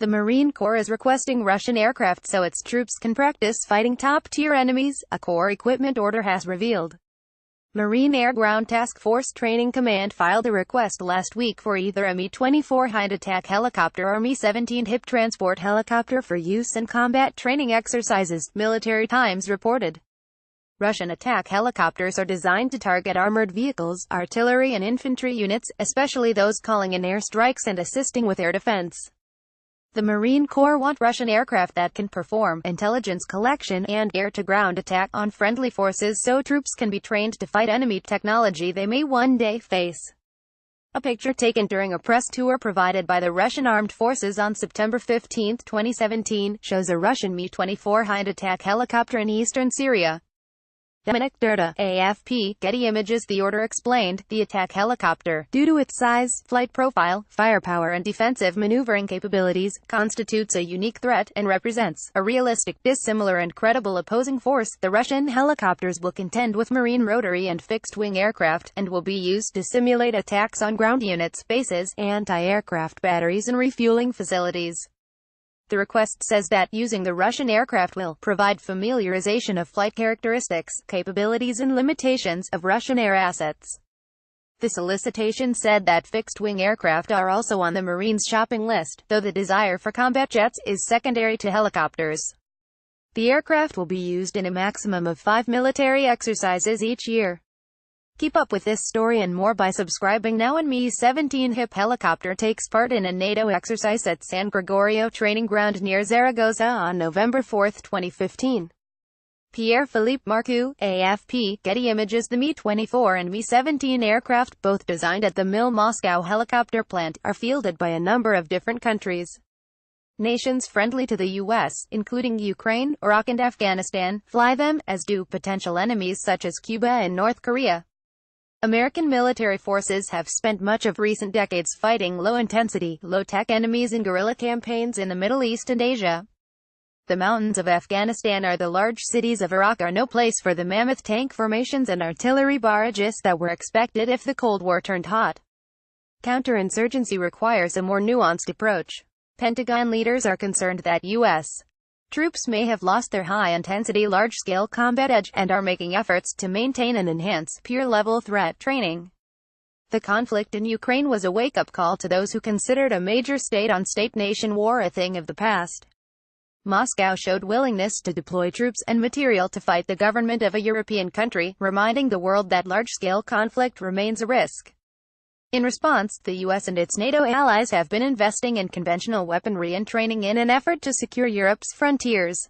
The Marine Corps is requesting Russian aircraft so its troops can practice fighting top-tier enemies, a Corps equipment order has revealed. Marine Air Ground Task Force Training Command filed a request last week for either a Mi-24 Hind attack helicopter or Mi-17 HIP transport helicopter for use in combat training exercises, Military Times reported. Russian attack helicopters are designed to target armored vehicles, artillery and infantry units, especially those calling in airstrikes and assisting with air defense. The Marine Corps want Russian aircraft that can perform intelligence collection and air-to-ground attack on friendly forces so troops can be trained to fight enemy technology they may one day face. A picture taken during a press tour provided by the Russian Armed Forces on September 15, 2017, shows a Russian Mi-24 Hind attack helicopter in eastern Syria. Dominic Derda, AFP, Getty Images. The order explained, the attack helicopter, due to its size, flight profile, firepower and defensive maneuvering capabilities, constitutes a unique threat, and represents a realistic, dissimilar and credible opposing force. The Russian helicopters will contend with marine rotary and fixed-wing aircraft, and will be used to simulate attacks on ground units, bases, anti-aircraft batteries and refueling facilities. The request says that using the Russian aircraft will provide familiarization of flight characteristics, capabilities and limitations of Russian air assets. The solicitation said that fixed-wing aircraft are also on the Marines' shopping list, though the desire for combat jets is secondary to helicopters. The aircraft will be used in a maximum of 5 military exercises each year. Keep up with this story and more by subscribing now. An Mi-17 HIP helicopter takes part in a NATO exercise at San Gregorio Training Ground near Zaragoza on November 4, 2015. Pierre-Philippe Marcoux, AFP, Getty Images. The Mi-24 and Mi-17 aircraft, both designed at the MIL Moscow helicopter plant, are fielded by a number of different countries. Nations friendly to the U.S., including Ukraine, Iraq and Afghanistan, fly them, as do potential enemies such as Cuba and North Korea. American military forces have spent much of recent decades fighting low-intensity, low-tech enemies in guerrilla campaigns in the Middle East and Asia. The mountains of Afghanistan or the large cities of Iraq are no place for the mammoth tank formations and artillery barrages that were expected if the Cold War turned hot. Counterinsurgency requires a more nuanced approach. Pentagon leaders are concerned that U.S. troops may have lost their high-intensity large-scale combat edge, and are making efforts to maintain and enhance peer-level threat training. The conflict in Ukraine was a wake-up call to those who considered a major state-on-state nation war a thing of the past. Moscow showed willingness to deploy troops and material to fight the government of a European country, reminding the world that large-scale conflict remains a risk. In response, the U.S. and its NATO allies have been investing in conventional weaponry and training in an effort to secure Europe's frontiers.